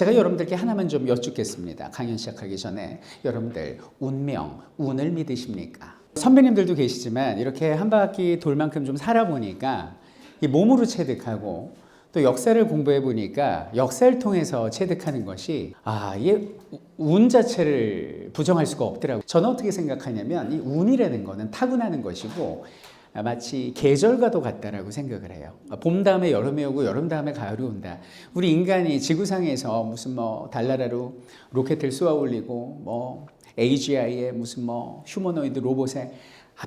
제가 여러분들께 하나만 좀 여쭙겠습니다. 강연 시작하기 전에 여러분들 운명, 운을 믿으십니까? 선배님들도 계시지만 이렇게 한 바퀴 돌 만큼 좀 살아보니까 이 몸으로 체득하고 또 역사를 공부해 보니까 역사를 통해서 체득하는 것이 이게 운 자체를 부정할 수가 없더라고요. 저는 어떻게 생각하냐면 이 운이라는 거는 타고나는 것이고 마치 계절과도 같다라고 생각을 해요. 봄 다음에 여름이 오고 여름 다음에 가을이 온다. 우리 인간이 지구상에서 무슨 달나라로 로켓을 쏘아 올리고 AGI에 무슨 휴머노이드 로봇에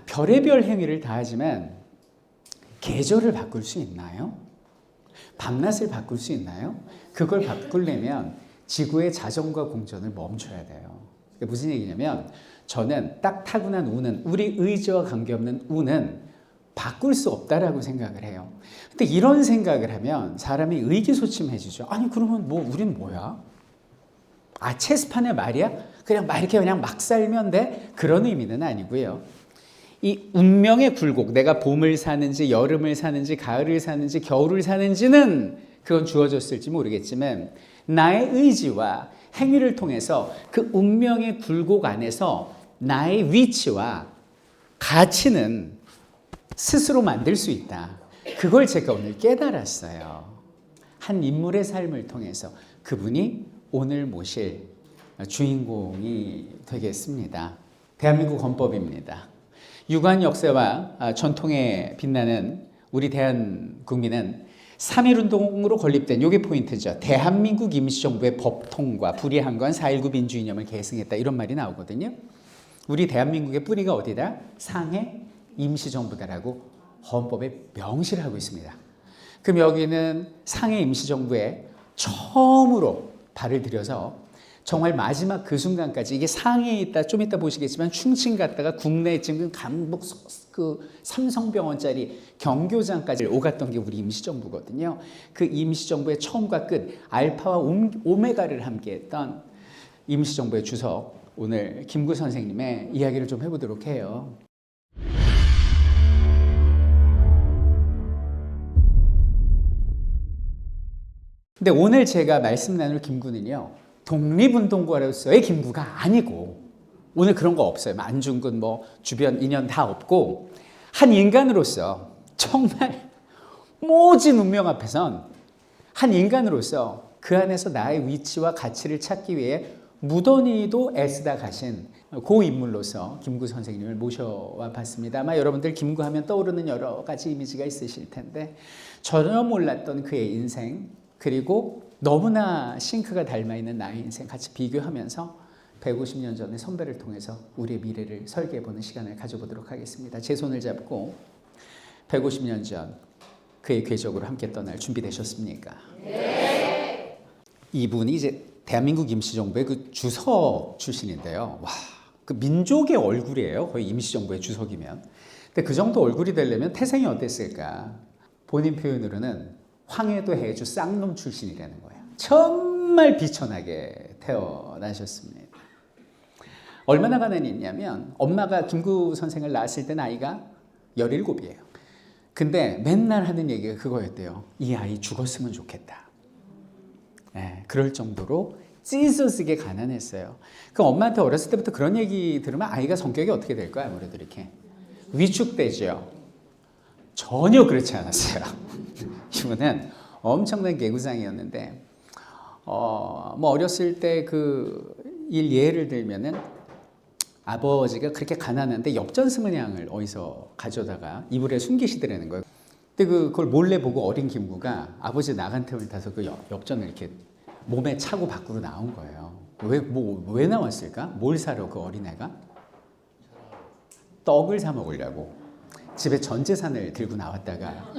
별의별 행위를 다 하지만 계절을 바꿀 수 있나요? 밤낮을 바꿀 수 있나요? 그걸 바꾸려면 지구의 자전과 공전을 멈춰야 돼요. 무슨 얘기냐면 저는 딱 타고난 운은 우리 의지와 관계없는 운은 바꿀 수 없다라고 생각을 해요. 근데 이런 생각을 하면 사람이 의기소침해지죠. 아니 그러면 우린 뭐야? 체스판의 말이야? 그냥 이렇게 막 살면 돼? 그런 의미는 아니고요. 이 운명의 굴곡, 내가 봄을 사는지 여름을 사는지 가을을 사는지 겨울을 사는지는 그건 주어졌을지 모르겠지만 나의 의지와 행위를 통해서 그 운명의 굴곡 안에서 나의 위치와 가치는 스스로 만들 수 있다. 그걸 제가 오늘 깨달았어요. 한 인물의 삶을 통해서 그분이 오늘 모실 주인공이 되겠습니다. 대한민국 헌법입니다. 유관 역사와 전통에 빛나는 우리 대한국민은 3.1운동으로 건립된 이게 포인트죠. 대한민국 임시정부의 법통과 불이한 건 4.19 민주이념을 계승했다. 이런 말이 나오거든요. 우리 대한민국의 뿌리가 어디다? 상해 임시정부다라고 헌법에 명시를 하고 있습니다. 그럼 여기는 상해 임시정부에 처음으로 발을 들여서 정말 마지막 그 순간까지 이게 상해에 있다 좀 이따 보시겠지만 충칭 갔다가 국내에 지금 강북 삼성병원짜리 경교장까지 오갔던 게 우리 임시정부거든요. 그 임시정부의 처음과 끝 알파와 오메가를 함께했던 임시정부의 주석 오늘 김구 선생님의 이야기를 좀 해보도록 해요. 근데 오늘 제가 말씀 나눌 김구는요. 독립운동가로서의 김구가 아니고 오늘 그런 거 없어요. 안중근 주변 인연 다 없고 한 인간으로서 정말 모진 운명 앞에선 한 인간으로서 그 안에서 나의 위치와 가치를 찾기 위해 무던히도 애쓰다 가신 그 인물로서 김구 선생님을 모셔와 봤습니다. 아마 여러분들 김구 하면 떠오르는 여러 가지 이미지가 있으실 텐데 전혀 몰랐던 그의 인생 그리고 너무나 싱크가 닮아있는 나의 인생 같이 비교하면서 150년 전의 선배를 통해서 우리의 미래를 설계해보는 시간을 가져보도록 하겠습니다. 제 손을 잡고 150년 전 그의 궤적으로 함께 떠날 준비되셨습니까? 네. 이분이 이제 대한민국 임시정부의 그 주석 출신인데요. 그 민족의 얼굴이에요. 거의 임시정부의 주석이면. 근데 그 정도 얼굴이 되려면 태생이 어땠을까? 본인 표현으로는 황해도 해주 쌍놈 출신이라는 거예요. 정말 비천하게 태어나셨습니다. 얼마나 가난이 있냐면 엄마가 김구 선생을 낳았을 때 나이가 17이에요. 근데 맨날 하는 얘기가 그거였대요. 이 아이 죽었으면 좋겠다. 그럴 정도로 찢어지게 가난했어요. 그럼 엄마한테 어렸을 때부터 그런 얘기 들으면 아이가 성격이 어떻게 될까요? 아무래도 이렇게 위축되죠. 전혀 그렇지 않았어요. 이분은 엄청난 개구장이었는데 어렸을 때 그 일 예를 들면은 아버지가 그렇게 가난한데 엽전스문양을 어디서 가져다가 이불에 숨기시더라는 거예요. 근데 그걸 몰래 보고 어린 김구가 아버지 나간 틈을 타서 그 엽전을 이렇게 몸에 차고 밖으로 나온 거예요. 왜 나왔을까? 뭘 사러 그 어린애가? 떡을 사 먹으려고 집에 전 재산을 들고 나왔다가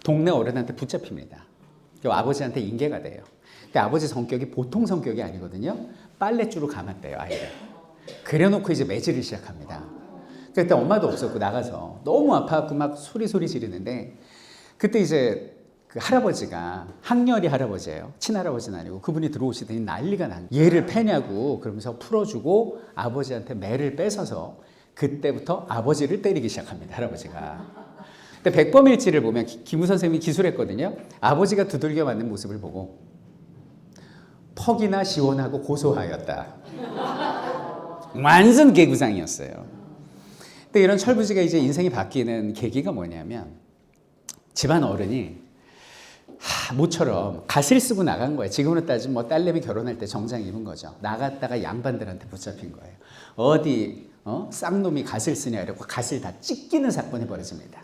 동네 어른한테 붙잡힙니다. 아버지한테 인계가 돼요. 근데 아버지 성격이 보통 성격이 아니거든요. 빨랫줄로 감았대요, 아이를. 그래놓고 이제 매질을 시작합니다. 그때 엄마도 없었고 나가서 너무 아파갖고 막 소리 지르는데 그때 이제 그 할아버지가 학렬이 할아버지예요. 친할아버지는 아니고 그분이 들어오시더니 난리가 난 거예요. 얘를 패냐고 그러면서 풀어주고 아버지한테 매를 뺏어서 그때부터 아버지를 때리기 시작합니다. 할아버지가. 근데 백범일지를 보면 김구 선생님이 기술했거든요. 아버지가 두들겨 맞는 모습을 보고 턱이나 시원하고 고소하였다. 완전 개구장이었어요. 근데 이런 철부지가 이제 인생이 바뀌는 계기가 뭐냐면 집안 어른이 모처럼 갓을 쓰고 나간 거예요. 지금으로 따지면 뭐 딸내미 결혼할 때 정장 입은 거죠. 나갔다가 양반들한테 붙잡힌 거예요. 어디 쌍놈이 갓을 쓰냐 이러고 갓을 다 찢기는 사건이 벌어집니다.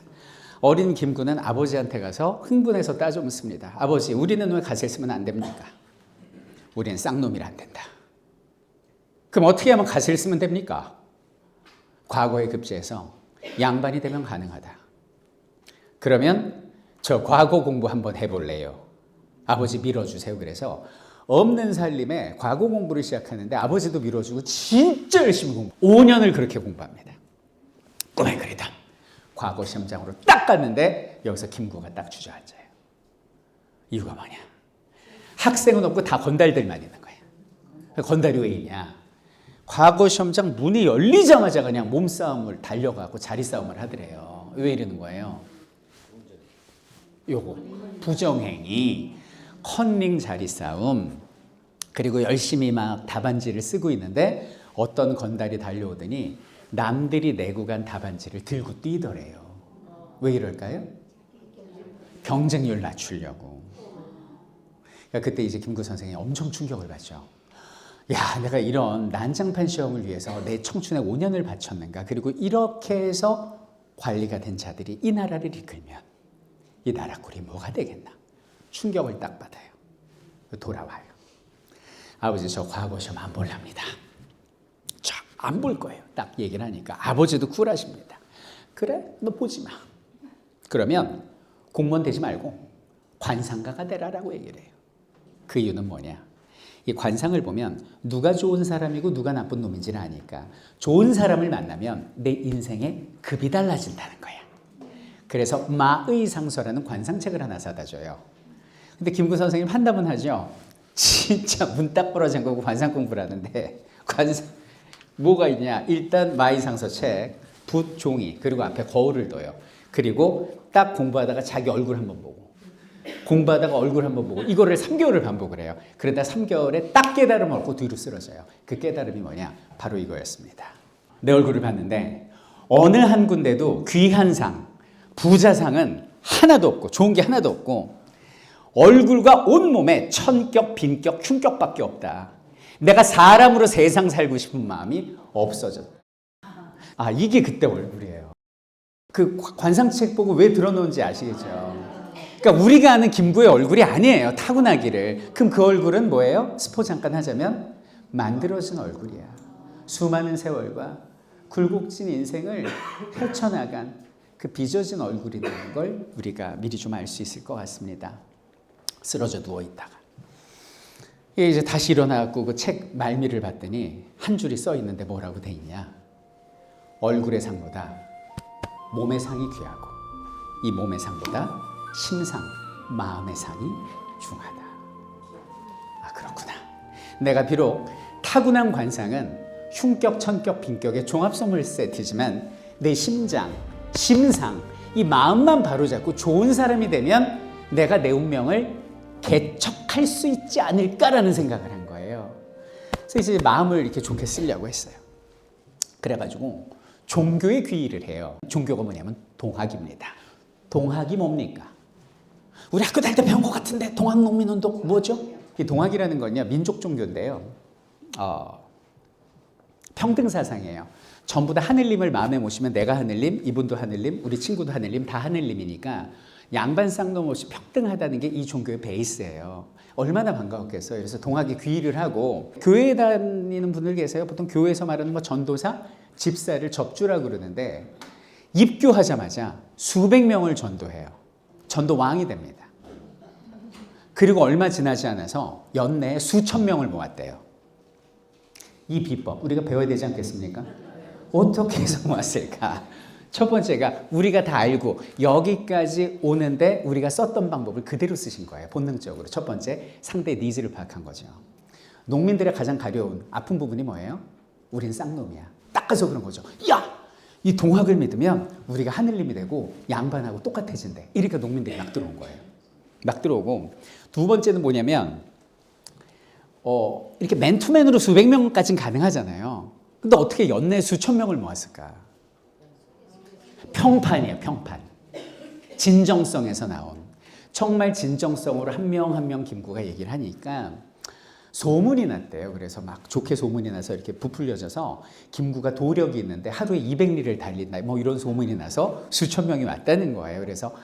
어린 김구는 아버지한테 가서 흥분해서 따져 묻습니다. 아버지, 우리는 왜 갓을 쓰면 안 됩니까? 우리는 쌍놈이라 안 된다. 그럼 어떻게 하면 갓을 쓰면 됩니까? 과거에 급제해서 양반이 되면 가능하다. 그러면 저 과거 공부 한번 해볼래요. 아버지 밀어주세요. 그래서 없는 살림에 과거 공부를 시작하는데 아버지도 밀어주고 진짜 열심히 공부. 5년을 그렇게 공부합니다. 꿈에 그리던 과거 시험장으로 딱 갔는데 여기서 김구가 딱 주저앉아요. 이유가 뭐냐? 학생은 없고 다 건달들만 있는 거예요. 건달이 왜 있냐? 과거 시험장 문이 열리자마자 그냥 몸싸움을 달려가고 자리싸움을 하더래요. 왜 이러는 거예요? 요거 부정행위, 컨닝 자리싸움, 그리고 열심히 막 답안지를 쓰고 있는데 어떤 건달이 달려오더니 남들이 내고 간 답안지를 들고 뛰더래요. 왜 이럴까요? 경쟁률 낮추려고. 그러니까 그때 이제 김구 선생이 엄청 충격을 받죠. 야, 내가 이런 난장판 시험을 위해서 내 청춘의 5년을 바쳤는가. 그리고 이렇게 해서 관리가 된 자들이 이 나라를 이끌면 이 나라 꼴이 뭐가 되겠나. 충격을 딱 받아요. 돌아와요. 아버지, 저 과거 시험 안 볼랍니다. 저 안 볼 거예요. 딱 얘기를 하니까 아버지도 쿨하십니다. 그래? 너 보지 마. 그러면 공무원 되지 말고 관상가가 되라라고 얘기를 해요. 그 이유는 뭐냐? 이 관상을 보면 누가 좋은 사람이고 누가 나쁜 놈인지를 아니까 좋은 사람을 만나면 내 인생의 급이 달라진다는 거야. 그래서 마의상서라는 관상책을 하나 사다 줘요. 근데 김구 선생님 한다면 하죠. 진짜 문 딱 부러진 거고 관상 공부를 하는데 관상 뭐가 있냐? 일단 마의상서 책, 붓, 종이, 그리고 앞에 거울을 둬요. 그리고 딱 공부하다가 자기 얼굴 한번 보고 공부하다가 얼굴 한번 보고 이거를 3개월을 반복을 해요. 그러다 3개월에 딱 깨달음을 얻고 뒤로 쓰러져요. 그 깨달음이 뭐냐? 바로 이거였습니다. 내 얼굴을 봤는데 어느 한 군데도 귀한 상, 부자상은 하나도 없고 좋은 게 하나도 없고 얼굴과 온몸에 천격, 빈격, 흉격밖에 없다. 내가 사람으로 세상 살고 싶은 마음이 없어졌다. 아, 이게 그때 얼굴이에요. 그 관상책 보고 왜 들어놓은지 아시겠죠? 그러니까 우리가 아는 김구의 얼굴이 아니에요. 타고나기를. 그럼 그 얼굴은 뭐예요? 스포 잠깐 하자면 만들어진 얼굴이야. 수많은 세월과 굴곡진 인생을 헤쳐나간 그 빚어진 얼굴이라는 걸 우리가 미리 좀 알 수 있을 것 같습니다. 쓰러져 누워있다가 이제 다시 일어나갖고 그 책 말미를 봤더니 한 줄이 써 있는데 뭐라고 돼 있냐? 얼굴의 상보다 몸의 상이 귀하고 이 몸의 상보다 심상, 마음의 상이 중하다. 아, 그렇구나. 내가 비록 타고난 관상은 흉격, 천격, 빈격의 종합선물 세트지만 내 심장, 심상, 이 마음만 바로잡고 좋은 사람이 되면 내가 내 운명을 개척할 수 있지 않을까라는 생각을 한 거예요. 그래서 이제 마음을 이렇게 좋게 쓰려고 했어요. 그래가지고 종교에 귀의를 해요. 종교가 뭐냐면 동학입니다. 동학이 뭡니까? 우리 학교 다닐 때 배운 것 같은데 동학농민운동 뭐죠? 이 동학이라는 건요 민족 종교인데요. 평등 사상이에요. 전부 다 하늘님을 마음에 모시면 내가 하늘님, 이분도 하늘님, 우리 친구도 하늘님, 다 하늘님이니까 양반 쌍놈 없이 평등하다는 게 이 종교의 베이스예요. 얼마나 반가웠겠어요. 그래서 동학에 귀의를 하고 교회에 다니는 분들 계세요. 보통 교회에서 말하는 뭐 전도사, 집사를 접주라고 그러는데 입교하자마자 수백 명을 전도해요. 전도 왕이 됩니다. 그리고 얼마 지나지 않아서 연내에 수천 명을 모았대요. 이 비법 우리가 배워야 되지 않겠습니까? 어떻게 해서 모았을까? 첫 번째가 우리가 다 알고 여기까지 오는데 우리가 썼던 방법을 그대로 쓰신 거예요. 본능적으로. 첫 번째, 상대의 니즈를 파악한 거죠. 농민들의 가장 가려운 아픈 부분이 뭐예요? 우린 쌍놈이야. 닦아서 그런 거죠. 야! 이 동학을 믿으면 우리가 하늘님이 되고 양반하고 똑같아진대. 이러니까 농민들이 막 들어온 거예요. 막 들어오고 두 번째는 뭐냐면 이렇게 맨투맨으로 수백 명까지는 가능하잖아요. 근데 어떻게 연내 수천 명을 모았을까? 평판이에요, 평판. 진정성에서 나온. 정말 진정성으로 한 명 한 명 김구가 얘기를 하니까 소문이 났대요. 그래서 막 좋게 소문이 나서 이렇게 부풀려져서 김구가 도력이 있는데 하루에 200리를 달린다. 뭐 이런 소문이 나서 수천 명이 왔다는 거예요. 그래서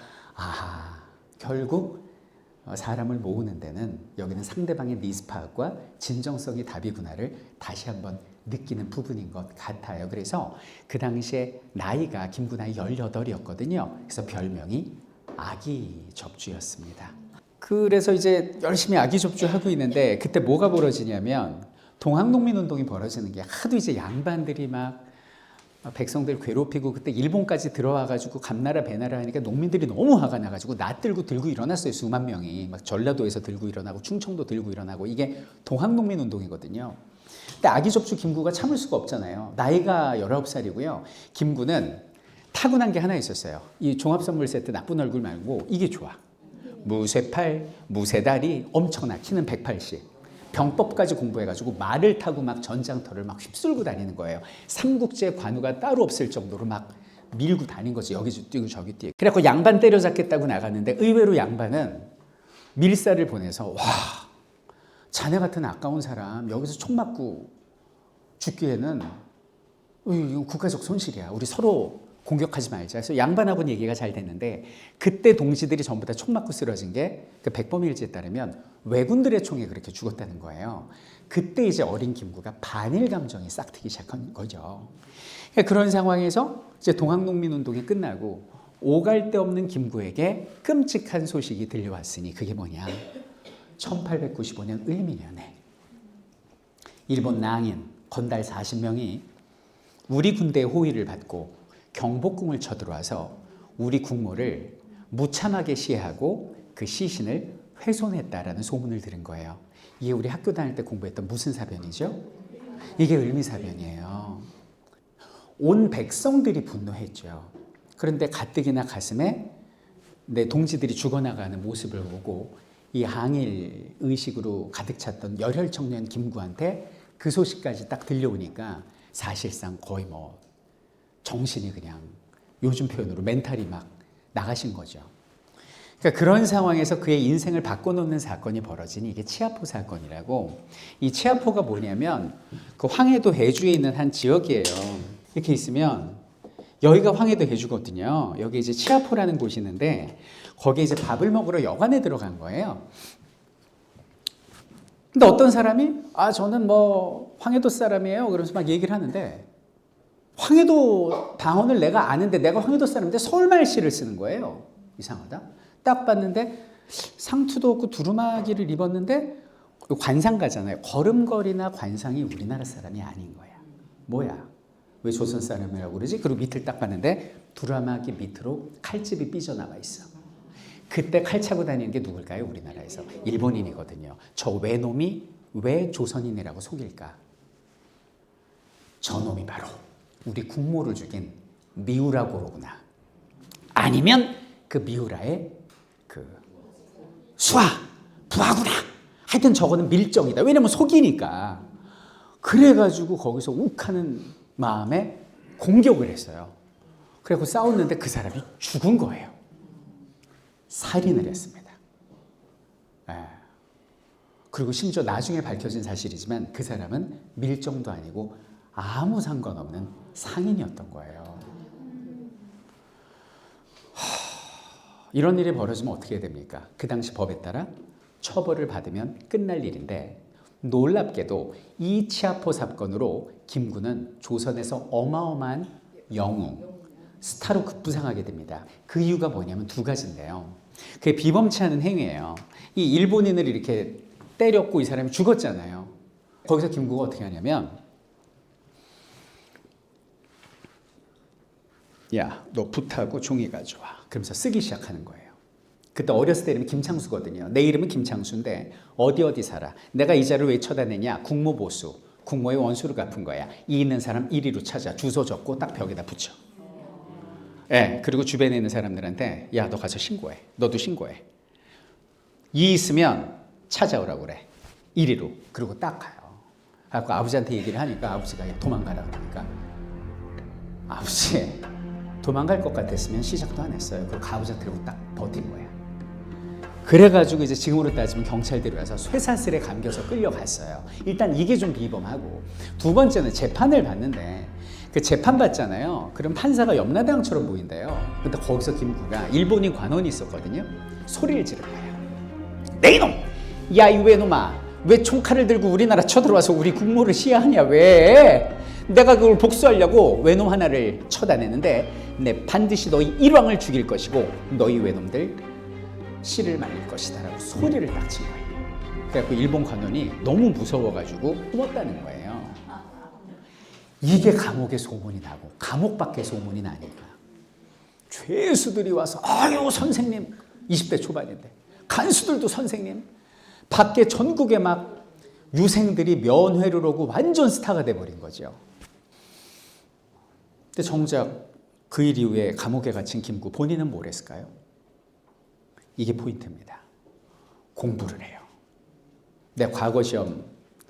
결국 사람을 모으는 데는 여기는 상대방의 니즈 파악과 진정성이 답이구나를 다시 한번 느끼는 부분인 것 같아요. 그래서 그 당시에 나이가 김구 나이 18이었거든요. 그래서 별명이 아기 접주였습니다. 그래서 이제 열심히 아기 접주하고 있는데 그때 뭐가 벌어지냐면 동학농민운동이 벌어지는 게 하도 이제 양반들이 막 백성들 괴롭히고 그때 일본까지 들어와가지고 감나라 배나라 하니까 농민들이 너무 화가 나가지고 들고 일어났어요. 수만 명이 막 전라도에서 들고 일어나고 충청도 들고 일어나고 이게 동학농민운동이거든요. 근데 아기 접주 김구가 참을 수가 없잖아요. 나이가 19살이고요. 김구는 타고난 게 하나 있었어요. 이 종합선물 세트 나쁜 얼굴 말고 이게 좋아. 무쇠팔, 무쇠다리, 엄청나 키는 180. 병법까지 공부해가지고 말을 타고 막 전장터를 막 휩쓸고 다니는 거예요. 삼국지에 관우가 따로 없을 정도로 막 밀고 다닌 거지. 여기 뛰고 저기 뛰고. 그래갖고 양반 때려잡겠다고 나갔는데 의외로 양반은 밀사를 보내서 자네 같은 아까운 사람 여기서 총 맞고 죽기에는 이건 국가적 손실이야. 우리 서로 공격하지 말자. 그래서 양반하고는 얘기가 잘 됐는데 그때 동지들이 전부 다 총 맞고 쓰러진 게 그 백범일지에 따르면 왜군들의 총에 그렇게 죽었다는 거예요. 그때 이제 어린 김구가 반일 감정이 싹트기 시작한 거죠. 그러니까 그런 상황에서 이제 동학농민운동이 끝나고 오갈 데 없는 김구에게 끔찍한 소식이 들려왔으니 그게 뭐냐? 1895년 을미년에 일본 낭인 건달 40명이 우리 군대의 호위를 받고 경복궁을 쳐들어와서 우리 국모를 무참하게 시해하고 그 시신을 훼손했다라는 소문을 들은 거예요. 이게 우리 학교 다닐 때 공부했던 무슨 사변이죠? 이게 을미사변이에요. 온 백성들이 분노했죠. 그런데 가뜩이나 가슴에 내 동지들이 죽어나가는 모습을 보고 이 항일 의식으로 가득 찼던 열혈 청년 김구한테 그 소식까지 딱 들려오니까 사실상 거의 뭐 정신이 그냥 요즘 표현으로 멘탈이 막 나가신 거죠. 그러니까 그런 상황에서 그의 인생을 바꿔놓는 사건이 벌어지니 이게 치아포 사건이라고. 이 치아포가 뭐냐면 그 황해도 해주에 있는 한 지역이에요. 이렇게 있으면 여기가 황해도 해주거든요. 여기 이제 치아포라는 곳이 있는데 거기에 이제 밥을 먹으러 여관에 들어간 거예요. 근데 어떤 사람이 저는 뭐 황해도 사람이에요. 그러면서 막 얘기를 하는데 황해도 방언을 내가 아는데 내가 황해도 사람인데 서울말씨를 쓰는 거예요. 이상하다. 딱 봤는데 상투도 없고 두루마기를 입었는데 관상가잖아요. 걸음걸이나 관상이 우리나라 사람이 아닌 거야. 뭐야? 왜 조선 사람이라고 그러지? 그리고 밑을 딱 봤는데 두루마기 밑으로 칼집이 삐져나와 있어. 그때 칼 차고 다니는 게 누굴까요? 우리나라에서 일본인이거든요. 저 외놈이 왜 조선인이라고 속일까? 저놈이 바로 우리 국모를 죽인 미우라고로구나. 아니면 그 미우라의 그 부하구나. 하여튼 저거는 밀정이다. 왜냐면 속이니까. 그래가지고 거기서 욱하는 마음에 공격을 했어요. 그래서 싸웠는데 그 사람이 죽은 거예요. 살인을 했습니다. 그리고 심지어 나중에 밝혀진 사실이지만 그 사람은 밀정도 아니고 아무 상관없는 상인이었던 거예요. 이런 일이 벌어지면 어떻게 해야 됩니까? 그 당시 법에 따라 처벌을 받으면 끝날 일인데 놀랍게도 이 치아포 사건으로 김구는 조선에서 어마어마한 영웅, 스타로 급부상하게 됩니다. 그 이유가 뭐냐면 두 가지인데요. 그게 비범치 않은 행위예요. 이 일본인을 이렇게 때렸고 이 사람이 죽었잖아요. 거기서 김구가 어떻게 하냐면 야, 너 붓하고 종이 가져와. 그러면서 쓰기 시작하는 거예요. 그때 어렸을 때 이름이 김창수거든요. 내 이름은 김창수인데 어디 살아. 내가 이자를 왜 쳐다내냐. 국모보수. 국모의 원수를 갚은 거야. 이 있는 사람 이리로 찾아. 주소 적고 딱 벽에다 붙여. 그리고 주변에 있는 사람들한테 야, 너 가서 신고해. 너도 신고해. 이 있으면 찾아오라고 그래. 이리로. 그리고 딱 가요. 그래서 아버지한테 얘기를 하니까 아버지가 도망가라 그러니까 아버지 도망갈 것 같았으면 시작도 안 했어요. 그리고 아버지 들고 딱 버틴 거야. 그래가지고 이제 지금으로 따지면 경찰들이 와서 쇠사슬에 감겨서 끌려갔어요. 일단 이게 좀 비범하고, 두 번째는 재판을 받는데 그 재판 받잖아요. 그럼 판사가 염라대왕처럼 보인대요. 근데 거기서 김구가 일본인 관원이 있었거든요. 소리를 지른 거예요. 네 이놈! 야 이 외놈아! 왜 총칼을 들고 우리나라 쳐들어와서 우리 국모를 시해하냐 왜? 내가 그걸 복수하려고 외놈 하나를 처단했는데 내 반드시 너희 일왕을 죽일 것이고 너희 외놈들 씨를 말릴 것이다 라고 소리를 딱 친 거예요. 그래서 일본 관원이 너무 무서워가지고 숨었다는 거예요. 이게 감옥에 소문이 나고 감옥 밖에 소문이 나니까 죄수들이 와서 아유 선생님 20대 초반인데 간수들도 선생님 밖에 전국에 막 유생들이 면회를 오고 완전 스타가 돼버린 거죠. 근데 정작 그 일 이후에 감옥에 갇힌 김구 본인은 뭘 했을까요? 이게 포인트입니다. 공부를 해요. 내 과거 시험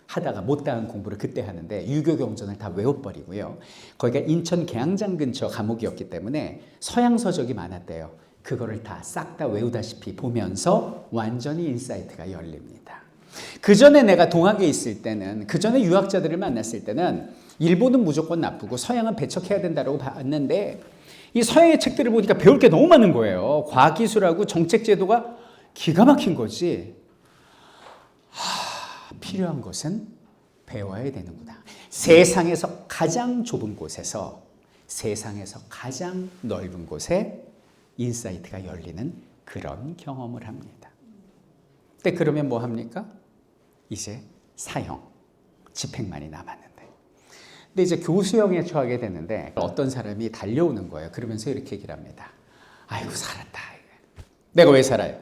하다가 못다한 공부를 그때 하는데 유교 경전을 다 외워버리고요. 거기가 인천 계양장 근처 감옥이었기 때문에 서양 서적이 많았대요. 그거를 다 싹 다 외우다시피 보면서 완전히 인사이트가 열립니다. 그 전에 내가 동학에 있을 때는, 그 전에 유학자들을 만났을 때는 일본은 무조건 나쁘고 서양은 배척해야 된다고 봤는데 이 서양의 책들을 보니까 배울 게 너무 많은 거예요. 과기술하고 정책제도가 기가 막힌 거지. 필요한 것은 배워야 되는구나. 세상에서 가장 좁은 곳에서 세상에서 가장 넓은 곳에 인사이트가 열리는 그런 경험을 합니다. 근데 그러면 뭐 합니까? 이제 사형, 집행만이 남았는데. 근데 이제 교수형에 처하게 되는데 어떤 사람이 달려오는 거예요. 그러면서 이렇게 얘기를 합니다. 아이고 살았다. 내가 왜 살아요?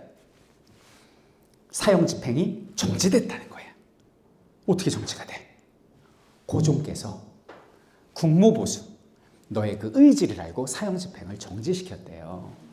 사형 집행이 정지됐다는 거야. 어떻게 정지가 돼? 고종께서 국모보수, 너의 그 의지를 알고 사형 집행을 정지시켰대요.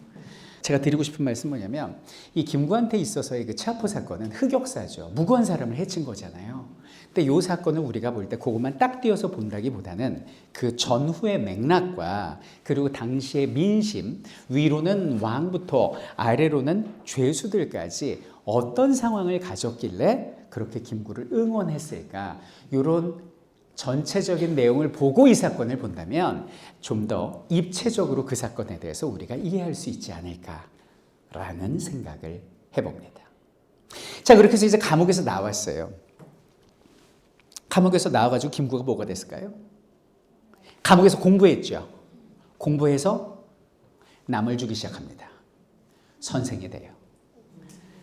제가 드리고 싶은 말씀은 뭐냐면 이 김구한테 있어서의 그 체화포 사건은 흑역사죠. 무고한 사람을 해친 거잖아요. 근데 이 사건을 우리가 볼 때 그것만 딱 띄어서 본다기보다는 그 전후의 맥락과 그리고 당시의 민심, 위로는 왕부터 아래로는 죄수들까지 어떤 상황을 가졌길래 그렇게 김구를 응원했을까, 이런 전체적인 내용을 보고 이 사건을 본다면 좀 더 입체적으로 그 사건에 대해서 우리가 이해할 수 있지 않을까라는 생각을 해봅니다. 자, 그렇게 해서 이제 감옥에서 나왔어요. 감옥에서 나와가지고 김구가 뭐가 됐을까요? 감옥에서 공부했죠. 공부해서 남을 주기 시작합니다. 선생이 돼요.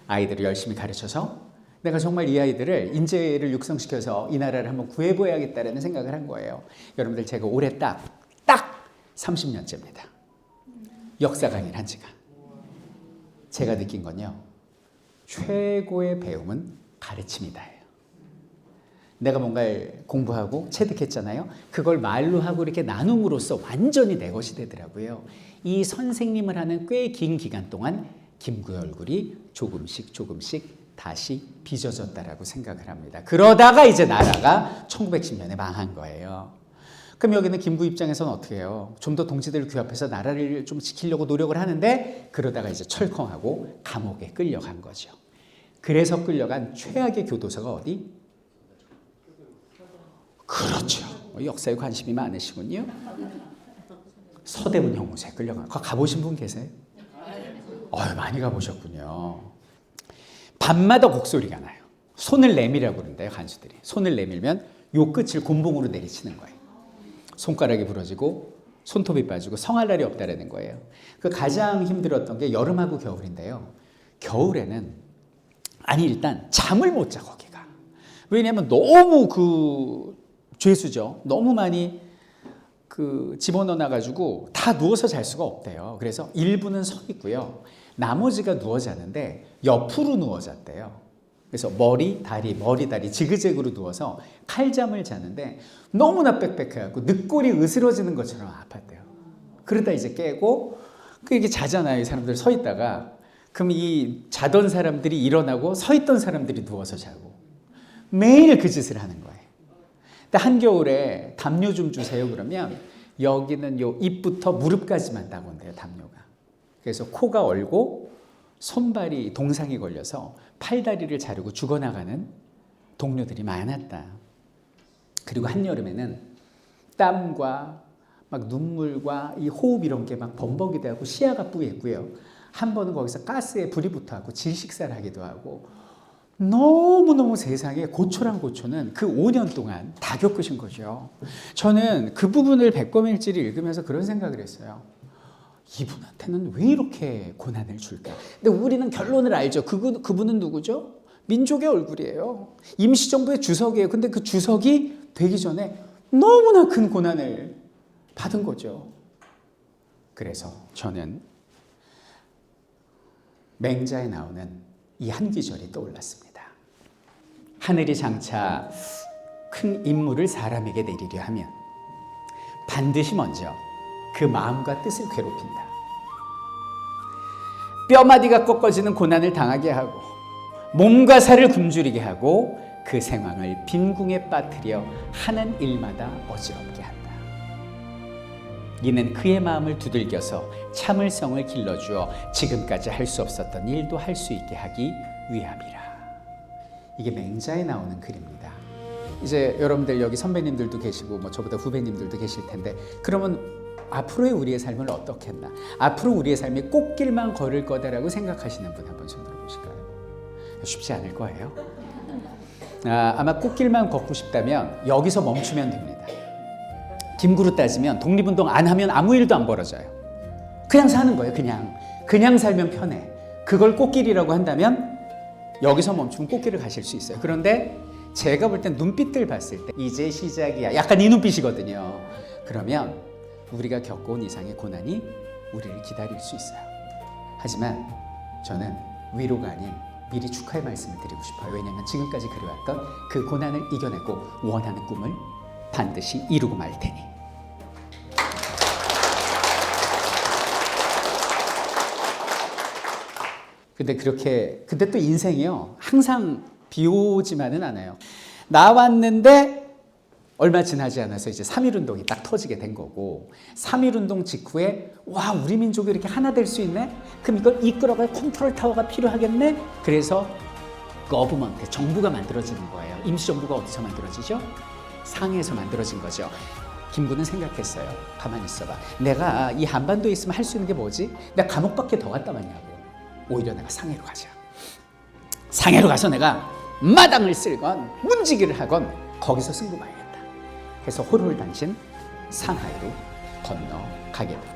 아이들을 열심히 가르쳐서 내가 정말 이 아이들을 인재를 육성시켜서 이 나라를 한번 구해보아야겠다는 생각을 한 거예요. 여러분들 제가 올해 딱 30년째입니다. 역사 강의를 한 지가. 제가 느낀 건요. 최고의 배움은 가르침이다. 내가 뭔가를 공부하고 체득했잖아요. 그걸 말로 하고 이렇게 나눔으로써 완전히 내 것이 되더라고요. 이 선생님을 하는 꽤 긴 기간 동안 김구의 얼굴이 조금씩 다시 빚어졌다라고 생각을 합니다. 그러다가 이제 나라가 1910년에 망한 거예요. 그럼 여기는 김구 입장에서는 어떻게 해요? 좀 더 동지들을 규합해서 나라를 좀 지키려고 노력을 하는데 그러다가 이제 철컹하고 감옥에 끌려간 거죠. 그래서 끌려간 최악의 교도소가 어디? 그렇죠. 역사에 관심이 많으시군요. 서대문 형무소에 끌려간 거 가보신 분 계세요? 많이 가보셨군요. 밤마다 곡소리가 나요. 손을 내밀라고 그러는데요, 간수들이. 손을 내밀면 요 끝을 곤봉으로 내리치는 거예요. 손가락이 부러지고 손톱이 빠지고 성할 날이 없다라는 거예요. 그 가장 힘들었던 게 여름하고 겨울인데요. 겨울에는 일단 잠을 못 자, 거기가. 왜냐하면 너무 그 죄수죠. 너무 많이 그 집어넣어 놔가지고 다 누워서 잘 수가 없대요. 그래서 일부는 서 있고요. 나머지가 누워 자는데 옆으로 누워 잤대요. 그래서 머리, 다리 지그재그로 누워서 칼잠을 자는데 너무나 빽빽해갖고 늑골이 으스러지는 것처럼 아팠대요. 그러다 이제 깨고 이렇게 자잖아요. 이 사람들 서 있다가. 그럼 이 자던 사람들이 일어나고 서 있던 사람들이 누워서 자고. 매일 그 짓을 하는 거예요. 근데 한겨울에 담요 좀 주세요 그러면 여기는 요 입부터 무릎까지만 딱 온대요, 담요가. 그래서 코가 얼고 손발이 동상이 걸려서 팔다리를 자르고 죽어나가는 동료들이 많았다. 그리고 한여름에는 땀과 막 눈물과 이 호흡 이런 게 막 범벅이 되고 시야가 뿌였고요. 한 번은 거기서 가스에 불이 붙어갖고 질식사를 하기도 하고 너무너무 세상에 고초란 고초는 그 5년 동안 다 겪으신 거죠. 저는 그 부분을 백범일지를 읽으면서 그런 생각을 했어요. 이분한테는 왜 이렇게 고난을 줄까? 근데 우리는 결론을 알죠. 그분은 누구죠? 민족의 얼굴이에요. 임시정부의 주석이에요. 근데 그 주석이 되기 전에 너무나 큰 고난을 받은 거죠. 그래서 저는 맹자에 나오는 이 한 귀절이 떠올랐습니다. 하늘이 장차 큰 임무를 사람에게 내리려 하면 반드시 먼저 그 마음과 뜻을 괴롭힌다. 뼈마디가 꺾어지는 고난을 당하게 하고 몸과 살을 굶주리게 하고 그 생황을 빈궁에 빠뜨려 하는 일마다 어지럽게 한다. 이는 그의 마음을 두들겨서 참을성을 길러주어 지금까지 할 수 없었던 일도 할 수 있게 하기 위함이라. 이게 맹자에 나오는 글입니다. 이제 여러분들 여기 선배님들도 계시고 뭐 저보다 후배님들도 계실 텐데 그러면 앞으로의 우리의 삶을 어떻게 했나? 앞으로 우리의 삶이 꽃길만 걸을 거다라고 생각하시는 분 한번 손 들어보실까요? 쉽지 않을 거예요. 아마 꽃길만 걷고 싶다면 여기서 멈추면 됩니다. 김구로 따지면 독립운동 안 하면 아무 일도 안 벌어져요. 그냥 사는 거예요. 그냥 살면 편해. 그걸 꽃길이라고 한다면 여기서 멈추면 꽃길을 가실 수 있어요. 그런데 제가 볼 땐 눈빛들 봤을 때 이제 시작이야. 약간 이 눈빛이거든요. 그러면 우리가 겪어온 이상의 고난이 우리를 기다릴 수 있어요. 하지만 저는 위로가 아닌 미리 축하의 말씀을 드리고 싶어요. 왜냐하면 지금까지 그려왔던 그 고난을 이겨내고 원하는 꿈을 반드시 이루고 말 테니. 근데 또 인생이요. 항상 비 오지만은 않아요. 나왔는데 얼마 지나지 않아서 이제 3.1운동이 딱 터지게 된 거고 3.1운동 직후에 와 우리 민족이 이렇게 하나 될 수 있네? 그럼 이걸 이끌어갈 컨트롤 타워가 필요하겠네? 그래서 거버먼트, 정부가 만들어지는 거예요. 임시정부가 어디서 만들어지죠? 상해에서 만들어진 거죠. 김구는 생각했어요. 가만히 있어봐. 내가 이 한반도에 있으면 할 수 있는 게 뭐지? 내가 감옥밖에 더 갔다 왔냐고. 오히려 내가 상해로 가자. 상해로 가서 내가 마당을 쓸건 문지기를 하건 거기서 승부 봐야겠다. 해서 홀홀단신 상하이로 건너가게 됩니다.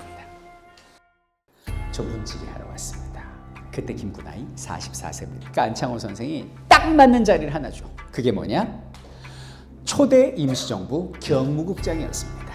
저 문지기 하러 왔습니다. 그때 김구 나이 44세입니다. 그러니까 안창호 선생이 딱 맞는 자리를 하나 줘. 그게 뭐냐? 초대 임시정부 경무국장이었습니다.